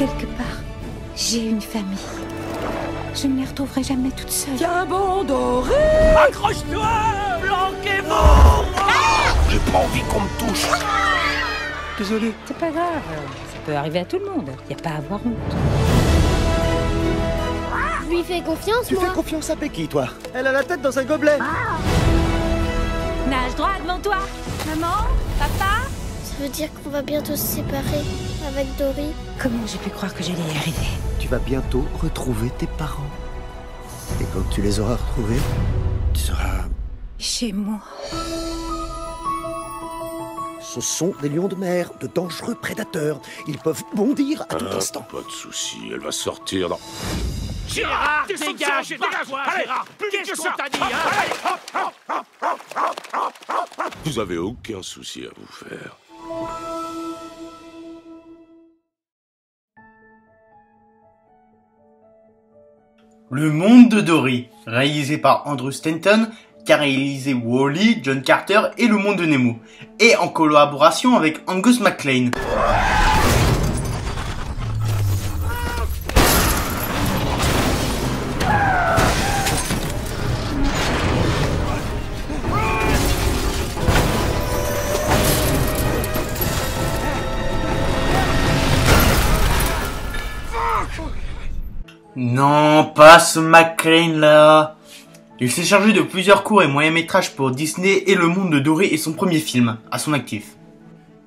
quelque part, j'ai une famille. Je ne les retrouverai jamais toute seule. Tiens bon, Doré! Accroche-toi! Planquez-vous! J'ai pas envie qu'on me touche. Désolé. C'est pas grave, ça peut arriver à tout le monde. Y a pas à avoir honte. Je lui fais confiance, Tu moi. fais confiance à Becky, toi. Elle a la tête dans un gobelet. Nage droit devant toi. Maman, papa. Ça veut dire qu'on va bientôt se séparer avec Dory. Comment j'ai pu croire que j'allais y arriver? Tu vas bientôt retrouver tes parents. Et quand tu les auras retrouvés, tu seras... Chez moi. Ce sont des lions de mer, de dangereux prédateurs. Ils peuvent bondir à tout instant. Pas de soucis, elle va sortir dans... Gérard, dégage! Va-toi, Gérard! Qu'est-ce qu'on t'a dit, hein? Vous avez aucun souci à vous faire. Le monde de Dory, réalisé par Andrew Stanton, qui a réalisé Wall-E, John Carter et Le Monde de Nemo, et en collaboration avec Angus MacLane. Non, pas ce MacLane là. Il s'est chargé de plusieurs courts et moyens métrages pour Disney et Le Monde de Dory est son premier film, à son actif.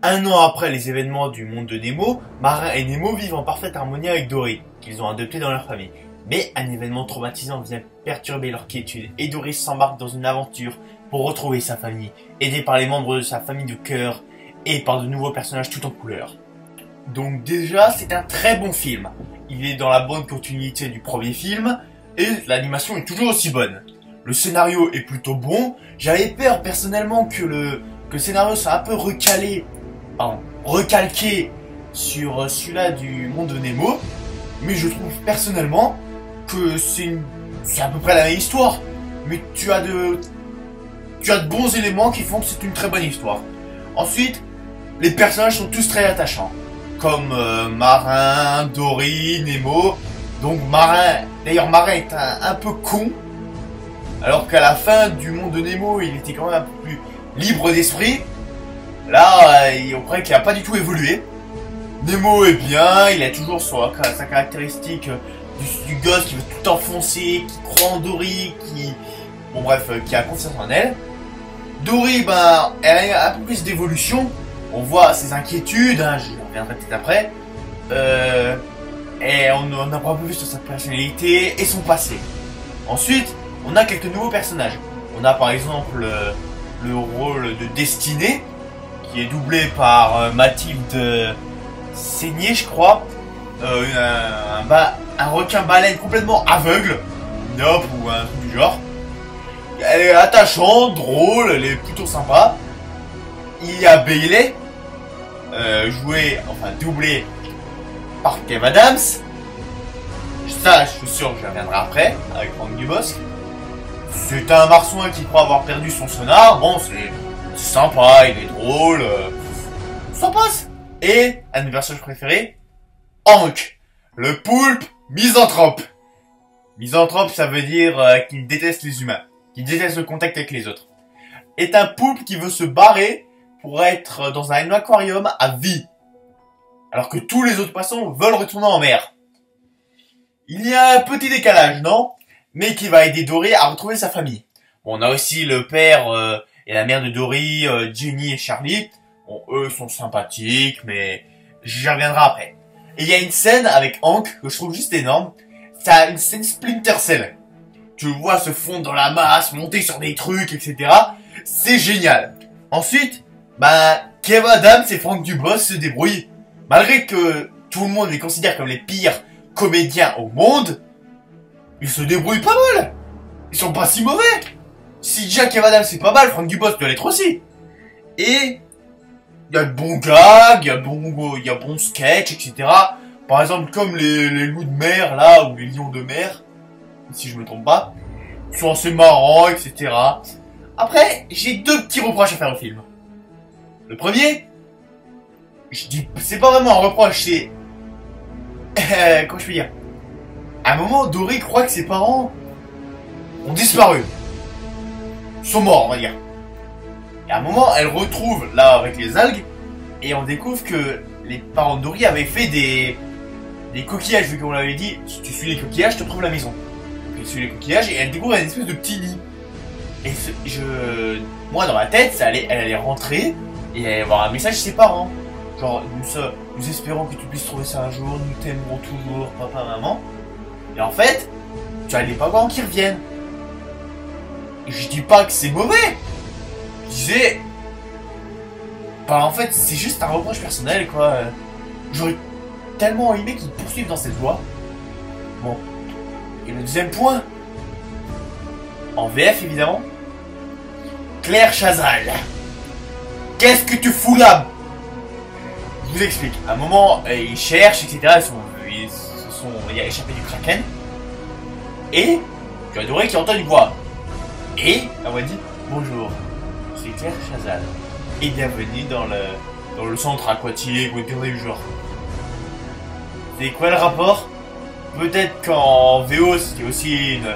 Un an après les événements du Monde de Nemo, Marin et Nemo vivent en parfaite harmonie avec Dory, qu'ils ont adopté dans leur famille. Mais un événement traumatisant vient perturber leur quiétude et Dory s'embarque dans une aventure pour retrouver sa famille, aidé par les membres de sa famille de cœur et par de nouveaux personnages tout en couleurs. Donc déjà, c'est un très bon film. Il est dans la bonne continuité du premier film et l'animation est toujours aussi bonne. Le scénario est plutôt bon. J'avais peur personnellement que le scénario soit un peu recalqué sur celui-là du Monde de Nemo, mais je trouve personnellement que c'est à peu près la même histoire. Mais tu as de bons éléments qui font que c'est une très bonne histoire. Ensuite, les personnages sont tous très attachants. Comme Marin, Dory, Nemo. Donc Marin est un peu con. Alors qu'à la fin du Monde de Nemo, il était quand même un peu plus libre d'esprit. Là, on croit qu'il n'a pas du tout évolué. Nemo est bien, il a toujours sa caractéristique du gosse qui veut tout enfoncer, qui croit en Dory, qui a confiance en elle. Dory, elle a un peu plus d'évolution. On voit ses inquiétudes, je reviendrai peut-être après. Et on apprend un peu plus sur sa personnalité et son passé. Ensuite, on a quelques nouveaux personnages. On a par exemple le rôle de Destinée, qui est doublé par Mathilde Seigné, je crois. Un requin-baleine complètement aveugle, nope ou un truc du genre. Elle est attachante, drôle, elle est plutôt sympa. Il y a Bailey, doublé par Kev Adams. Ça, je suis sûr que j'y reviendrai après, avec Franck Dubosc. C'est un marsouin qui croit avoir perdu son sonar. Bon, c'est sympa, il est drôle. Ça passe. Et, un de mes personnages préférés, Hank, le poulpe misanthrope. Misanthrope, ça veut dire qu'il déteste les humains, qu'il déteste le contact avec les autres. Est un poulpe qui veut se barrer pour être dans un aquarium à vie. Alors que tous les autres poissons veulent retourner en mer. Il y a un petit décalage, non? Mais qui va aider Dory à retrouver sa famille. Bon, on a aussi le père et la mère de Dory, Jenny et Charlie. Bon, eux sont sympathiques, mais j'y reviendrai après. Et il y a une scène avec Hank que je trouve juste énorme. C'est une scène Splinter Cell. Tu le vois se fondre dans la masse, monter sur des trucs, etc. C'est génial. Ensuite, Kev Adams et Franck Dubosc se débrouillent. Malgré que tout le monde les considère comme les pires comédiens au monde, ils se débrouillent pas mal. Ils sont pas si mauvais. Si déjà Kev Adams c'est pas mal, Franck Dubosc doit l'être aussi. Et il y a de bons gags, il y a bons sketchs, etc. Par exemple, comme les loups de mer, là, ou les lions de mer, si je me trompe pas. Ils sont assez marrants, etc. Après, j'ai deux petits reproches à faire au film. Le premier, je dis, c'est pas vraiment un reproche, comment je peux dire? À un moment, Dory croit que ses parents ont disparu. Ils sont morts, on va dire. Et à un moment, elle retrouve, là, avec les algues, et on découvre que les parents de Dory avaient fait des coquillages, vu qu'on l'avait dit, si tu suis les coquillages, je te trouve la maison. Donc elle suit les coquillages, et elle découvre une espèce de petit lit. Et moi, dans ma tête, elle allait rentrer, et elle allait avoir un message de ses parents. Genre, nous espérons que tu puisses trouver ça un jour, nous t'aimerons toujours, papa, maman. Et en fait, tu as les parents qui reviennent. Et je dis pas que c'est mauvais. Je disais... Bah en fait, c'est juste un reproche personnel, quoi. J'aurais tellement aimé qu'ils poursuivent dans cette voie. Bon. Et le deuxième point... En VF, évidemment. Claire Chazal. Qu'est-ce que tu fous là? Je vous explique. À un moment, ils cherchent, etc. Il a échappé du Kraken. Et tu as Dory qui entend une voix. Et elle m'a dit bonjour, c'est Claire Chazal. Et bienvenue dans le centre aquatique ou une connerie du genre. C'est quoi le rapport? Peut-être qu'en VO c'était aussi une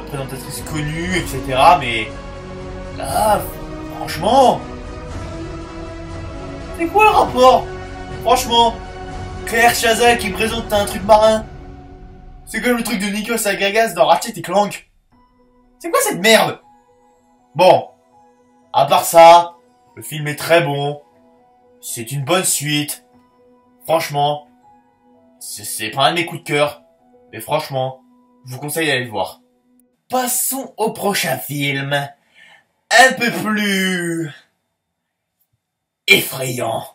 présentatrice connue, etc. Mais là, franchement, c'est quoi le rapport? Franchement, Claire Chazal qui présente un truc marin. C'est comme le truc de Nikos Agagas dans Ratchet et Clank. C'est quoi cette merde? Bon, à part ça, le film est très bon. C'est une bonne suite. Franchement, c'est pas un de mes coups de cœur. Mais franchement, je vous conseille d'aller le voir. Passons au prochain film. Un peu plus... effrayant.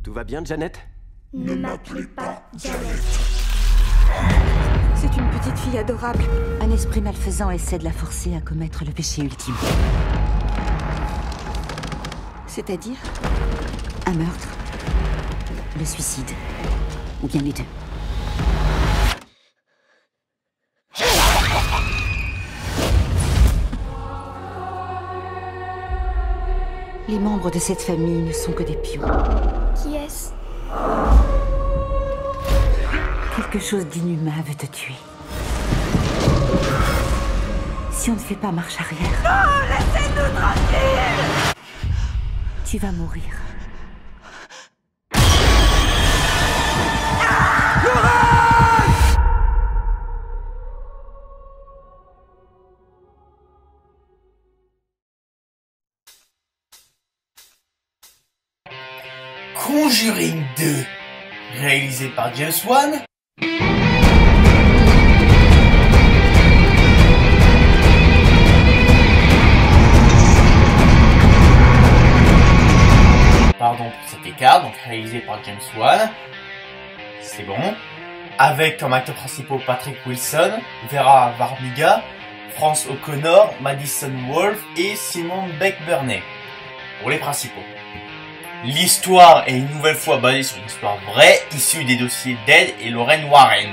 Tout va bien, Janet? Ne m'appelez pas Janet. C'est une petite fille adorable. Un esprit malfaisant essaie de la forcer à commettre le péché ultime. C'est-à-dire un meurtre, le suicide, ou bien les deux. Les membres de cette famille ne sont que des pions. Qui est-ce? Quelque chose d'inhumain veut te tuer. Si on ne fait pas marche arrière... Non, laissez-nous tranquilles! Tu vas mourir. Conjuring 2, réalisé par James Wan. Pardon pour cet écart, donc réalisé par James Wan. C'est bon. Avec comme acteurs principaux Patrick Wilson, Vera Farmiga, France O'Connor, Madison Wolfe et Simon Beck-Burney. Pour les principaux. L'histoire est une nouvelle fois basée sur une histoire vraie, issue des dossiers d'Ed et Lorraine Warren.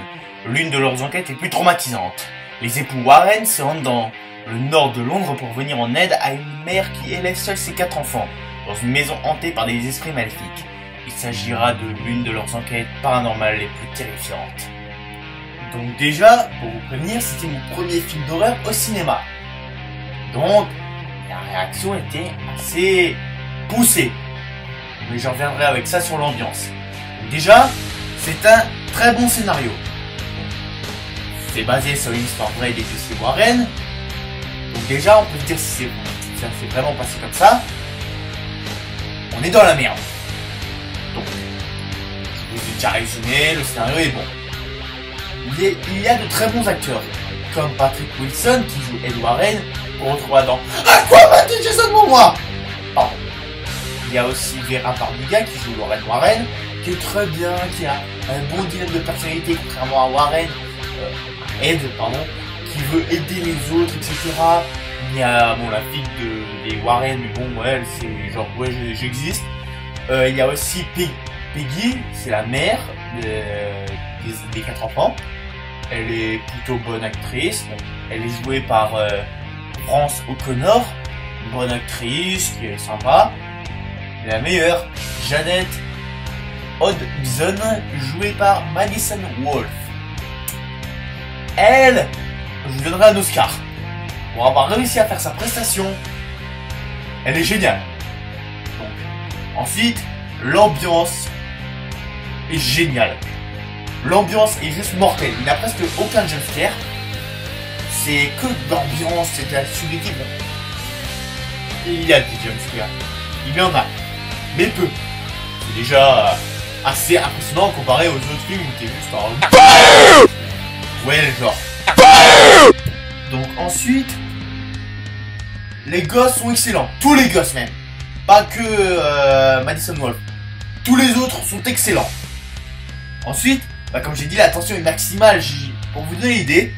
L'une de leurs enquêtes est plus traumatisante. Les époux Warren se rendent dans le nord de Londres pour venir en aide à une mère qui élève seule ses 4 enfants, dans une maison hantée par des esprits maléfiques. Il s'agira de l'une de leurs enquêtes paranormales les plus terrifiantes. Donc déjà, pour vous prévenir, c'était mon premier film d'horreur au cinéma. Donc, la réaction était assez poussée. Mais je reviendrai avec ça sur l'ambiance. Déjà, c'est un très bon scénario. C'est basé sur une histoire vraie des dossiers Warren. Donc déjà, on peut se dire si ça s'est vraiment passé comme ça. On est dans la merde. Donc, je vous ai déjà résumé, le scénario est bon. Il y a de très bons acteurs, comme Patrick Wilson qui joue Ed Warren, qu'on retrouvera dans Aquaman de Jason Momoa. Pardon. Il y a aussi Vera Farmiga qui joue Lorraine Warren, qui est très bien, qui a un bon dilemme de personnalité, contrairement à Warren, Ed, pardon, qui veut aider les autres, etc. Il y a, bon, la fille des Warren, mais bon, ouais, c'est genre, ouais, j'existe. Il y a aussi Peggy, c'est la mère des 4 enfants. Elle est plutôt bonne actrice. Elle est jouée par France O'Connor, une bonne actrice qui est sympa. La meilleure, Janet Hudson, jouée par Madison Wolfe. Elle, je lui donnerai un Oscar pour avoir réussi à faire sa prestation. Elle est géniale. Donc, ensuite, l'ambiance est géniale. L'ambiance est juste mortelle. Il n'y a presque aucun jumpscare. C'est que d'ambiance, c'est de la subjective. Il y a des jumpscares. Il y en a. Mais peu. C'est déjà assez impressionnant comparé aux autres films où t'es juste en... Ouais, le genre. Donc ensuite, les gosses sont excellents. Tous les gosses même. Pas que Madison Wolfe. Tous les autres sont excellents. Ensuite, comme j'ai dit, la tension est maximale. Pour vous donner l'idée,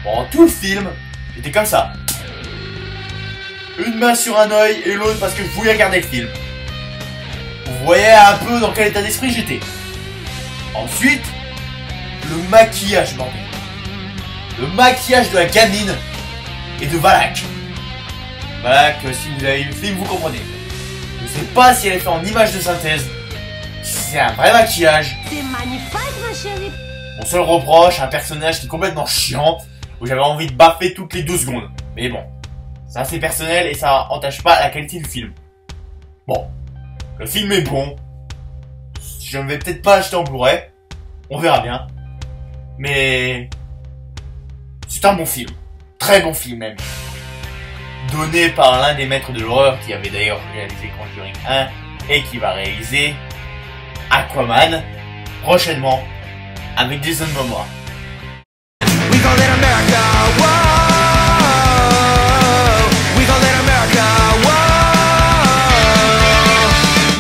pendant tout le film, j'étais comme ça. Une main sur un œil et l'autre parce que je voulais regarder le film. Vous voyez un peu dans quel état d'esprit j'étais. Ensuite, le maquillage, bordel. Le maquillage de la gamine et de Valak. Valak, si vous avez vu le film, vous comprenez. Je ne sais pas si elle est faite en image de synthèse. C'est un vrai maquillage. C'est magnifique, ma chérie. Mon seul reproche, un personnage qui est complètement chiant, où j'avais envie de baffer toutes les 2 secondes. Mais bon, ça c'est personnel et ça entache pas la qualité du film. Bon, le film est bon. Je ne vais peut-être pas acheter en Blu-ray. On verra bien. Mais... c'est un bon film. Très bon film même. Donné par l'un des maîtres de l'horreur qui avait d'ailleurs réalisé Conjuring 1 et qui va réaliser Aquaman prochainement avec Jason Momoa. We call it America. Whoa.